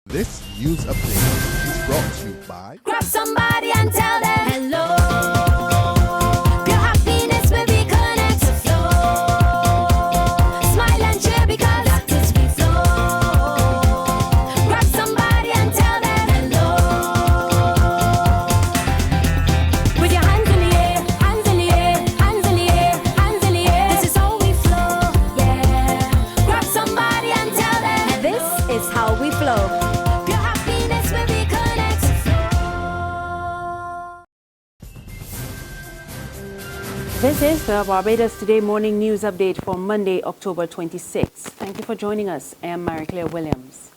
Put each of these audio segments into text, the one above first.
This news update is brought to you by Grab somebody and tell them hello. Your happiness will be connected to flow. Smile and cheer because that is we flow. Grab somebody and tell them hello. With your hands in the air, hands in the air, hands in the air, hands in the air. This is how we flow, yeah. Grab somebody and tell them this is how we flow. This is the Barbados Today Morning News Update for Monday, October 26. Thank you for joining us. I am Marcelle Williams.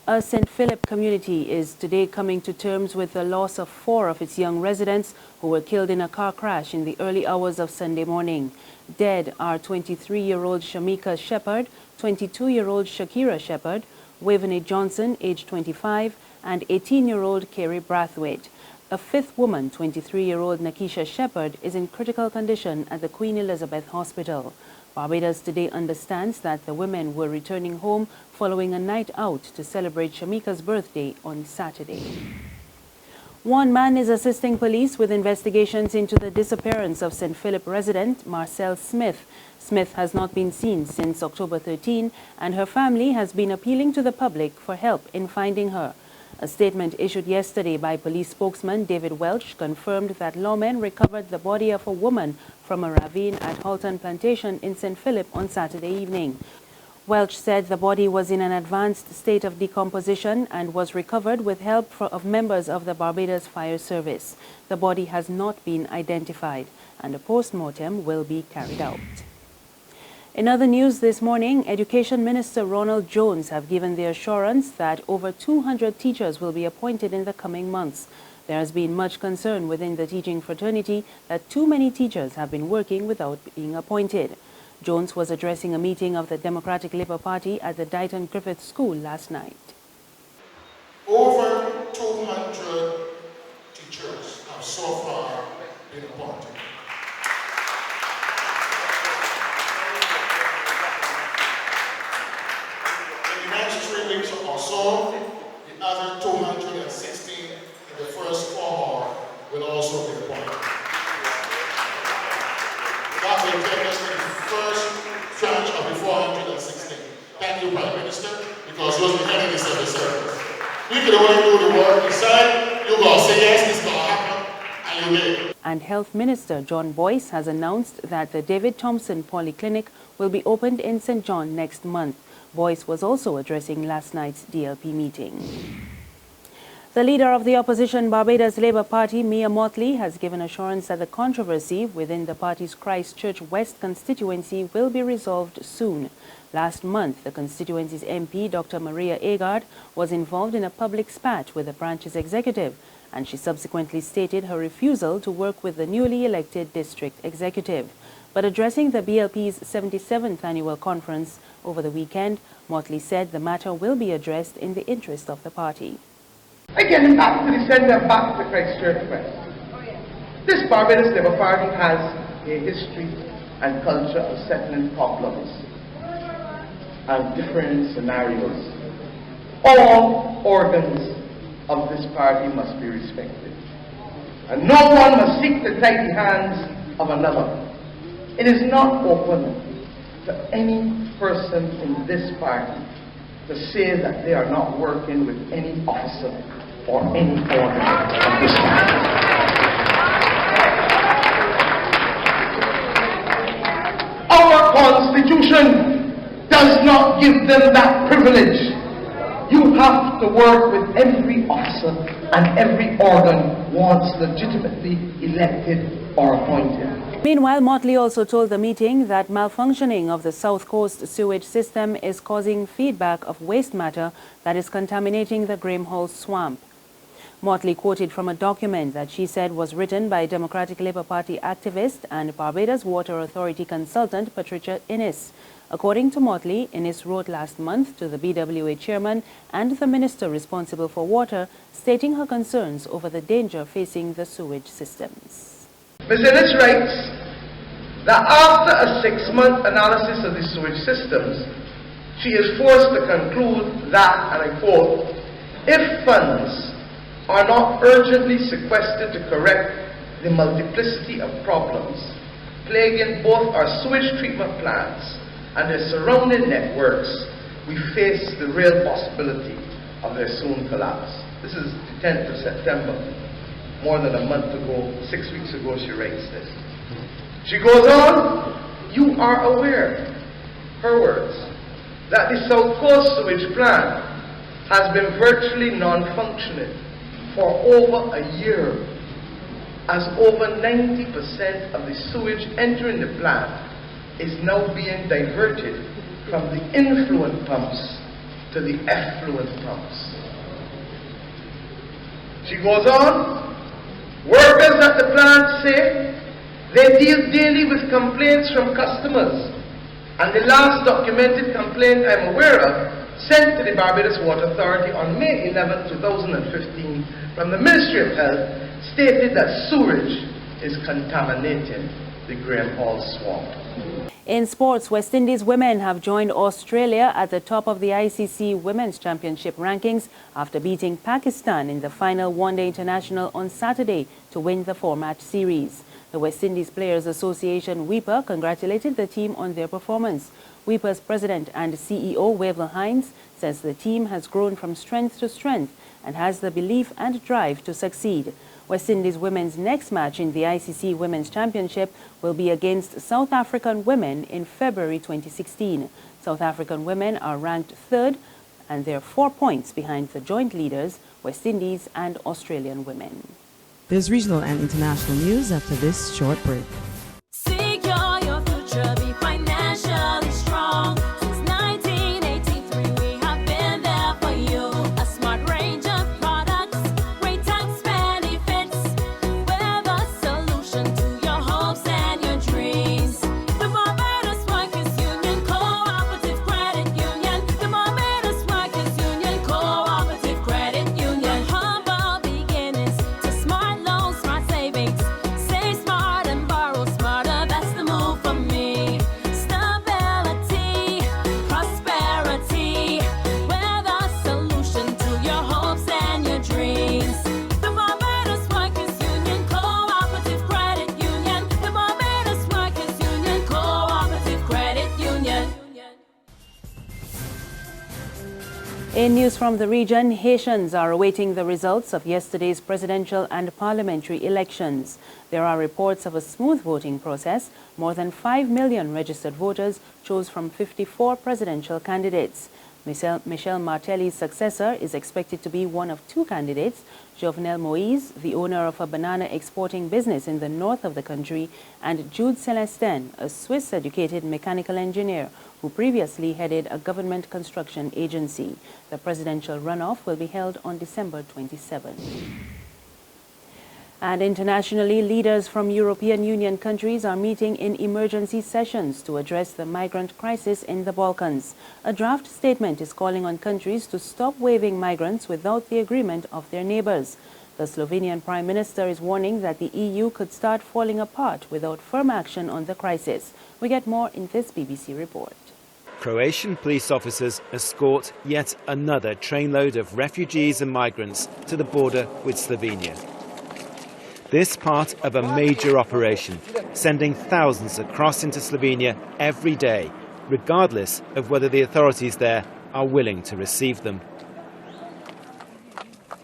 A St. Philip community is today coming to terms with the loss of 4 of its young residents who were killed in a car crash in the early hours of Sunday morning. Dead are 23-year-old Shamika Shepherd, 22-year-old Shakira Shepherd, Waveney Johnson, age 25, and 18-year-old Kerry Brathwaite. A 5th woman, 23-year-old Nakisha Shepherd, is in critical condition at the Queen Elizabeth Hospital. Barbados Today understands that the women were returning home following a night out to celebrate Shamika's birthday on Saturday. One man is assisting police with investigations into the disappearance of St. Philip resident Marcelle Smith. Smith has not been seen since October 13, and her family has been appealing to the public for help in finding her. A statement issued yesterday by police spokesman David Welch confirmed that lawmen recovered the body of a woman from a ravine at Halton Plantation in St. Philip on Saturday evening. Welch said the body was in an advanced state of decomposition and was recovered with help of members of the Barbados Fire Service. The body has not been identified, and a post-mortem will be carried out. In other news this morning, Education Minister Ronald Jones have given the assurance that over 200 teachers will be appointed in the coming months. There has been much concern within the teaching fraternity that too many teachers have been working without being appointed. Jones was addressing a meeting of the Democratic Labour Party at the Dighton Griffith School last night. Over 200 teachers have so far been appointed. In the next 3 weeks or so, the other 216 in the first cohort will also be appointed. That will take us to the first tranche of the 416. Thank you, Prime Minister, because you're the head of the civil service. You can only do the work inside, you're going to say yes, it's going to happen, and you will. And Health Minister John Boyce has announced that the David Thompson Polyclinic will be opened in St. John next month. Boyce was also addressing last night's DLP meeting. The leader of the opposition Barbados Labour Party, Mia Motley, has given assurance that the controversy within the party's Christchurch West constituency will be resolved soon. Last month, the constituency's MP, Dr. Maria Agard, was involved in a public spat with the branch's executive, and she subsequently stated her refusal to work with the newly elected district executive. But addressing the BLP's 77th annual conference over the weekend, Motley said the matter will be addressed in the interest of the party. Again, back to the center, back to Christchurch West. This Barbados Labour Party has a history and culture of settling problems and different scenarios. All organs of this party must be respected, and no one must seek to tie the hands of another. It is not open to any person in this party to say that they are not working with any officer or any organ of this party. Our Constitution does not give them that privilege. You have to work with every officer and every organ once legitimately elected or appointed. Meanwhile, Motley also told the meeting that malfunctioning of the South Coast sewage system is causing feedback of waste matter that is contaminating the Graham Hall swamp. Motley quoted from a document that she said was written by Democratic Labour Party activist and Barbados Water Authority consultant Patricia Innes. According to Motley, Innes wrote last month to the BWA chairman and the minister responsible for water, stating her concerns over the danger facing the sewage systems. Ms. Innes writes that after a 6-month analysis of the sewage systems, she is forced to conclude that, and I quote, If funds are not urgently sequestered to correct the multiplicity of problems plaguing both our sewage treatment plants and their surrounding networks, we face the real possibility of their soon collapse. This is the 10th of September. More than a month ago, 6 weeks ago, she writes this. She goes on, you are aware, her words, that the South Coast sewage plant has been virtually non-functioning for over a year, as over 90% of the sewage entering the plant is now being diverted from the influent pumps to the effluent pumps. She goes on, workers at the plant say they deal daily with complaints from customers, and the last documented complaint I'm aware of sent to the Barbados Water Authority on May 11, 2015 from the Ministry of Health stated that sewage is contaminating the Graham Hall swamp. In sports, West Indies women have joined Australia at the top of the ICC Women's Championship rankings after beating Pakistan in the final one-day international on Saturday to win the four-match series. The West Indies Players Association, WIPA, congratulated the team on their performance. WIPA's president and CEO, Waverl Hines, says the team has grown from strength to strength and has the belief and drive to succeed. West Indies women's next match in the ICC Women's Championship will be against South African women in February 2016. South African women are ranked third and they're 4 points behind the joint leaders, West Indies and Australian women. There's regional and international news after this short break. Secure your future, be financially strong. Since 1983, we have been there for you. A smart range of products, great tax benefits. We're the solution to your hopes and your dreams. The Barbados Workers Union Cooperative Credit Union. The Barbados Workers Union Cooperative Credit Union. Humble beginnings to smart loans, smart savings. Save smart and borrow smarter, that's the move for me. Stability, prosperity, we're the solution to your hopes and your dreams. The Barbados Workers Union Cooperative Credit Union. The Barbados Workers Union Cooperative Credit Union. In news from the region, Haitians are awaiting the results of yesterday's presidential and parliamentary elections. There are reports of a smooth voting process. More than 5 million registered voters chose from 54 presidential candidates. Michel Martelly's successor is expected to be one of two candidates, Jovenel Moise, the owner of a banana exporting business in the north of the country, and Jude Celestin, a Swiss-educated mechanical engineer who previously headed a government construction agency. The presidential runoff will be held on December 27. And internationally, leaders from European Union countries are meeting in emergency sessions to address the migrant crisis in the Balkans. A draft statement is calling on countries to stop waving migrants without the agreement of their neighbors. The Slovenian Prime Minister is warning that the EU could start falling apart without firm action on the crisis. We get more in this BBC report. Croatian police officers escort yet another trainload of refugees and migrants to the border with Slovenia. This part of a major operation, sending thousands across into Slovenia every day, regardless of whether the authorities there are willing to receive them.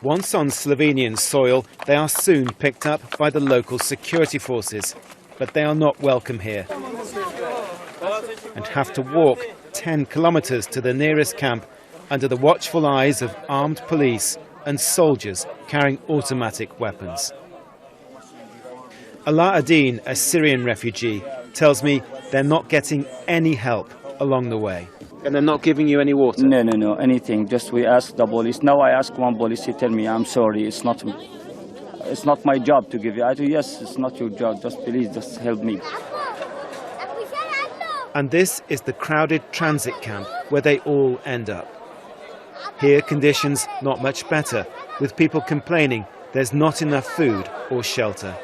Once on Slovenian soil, they are soon picked up by the local security forces, but they are not welcome here and have to walk 10 kilometers to the nearest camp under the watchful eyes of armed police and soldiers carrying automatic weapons. Ala Adin, a Syrian refugee, tells me they're not getting any help along the way. And they're not giving you any water? No, anything. Just we ask the police. Now I ask one police, he tell me, I'm sorry, it's not my job to give you. I do, yes, it's not your job, just please, just help me. And this is the crowded transit camp where they all end up. Here conditions not much better, with people complaining there's not enough food or shelter.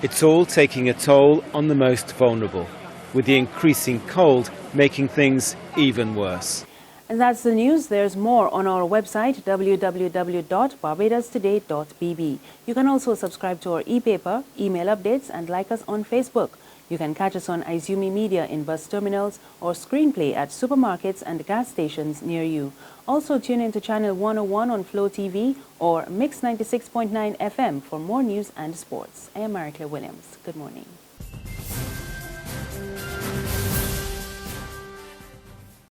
It's all taking a toll on the most vulnerable, with the increasing cold making things even worse. And that's the news. There's more on our website, www.barbadostoday.bb. You can also subscribe to our e-paper, email updates, and like us on Facebook. You can catch us on Izumi Media in bus terminals or Screenplay at supermarkets and gas stations near you. Also tune in to Channel 101 on Flow TV or Mix 96.9 FM for more news and sports. I am Marcelle Williams. Good morning.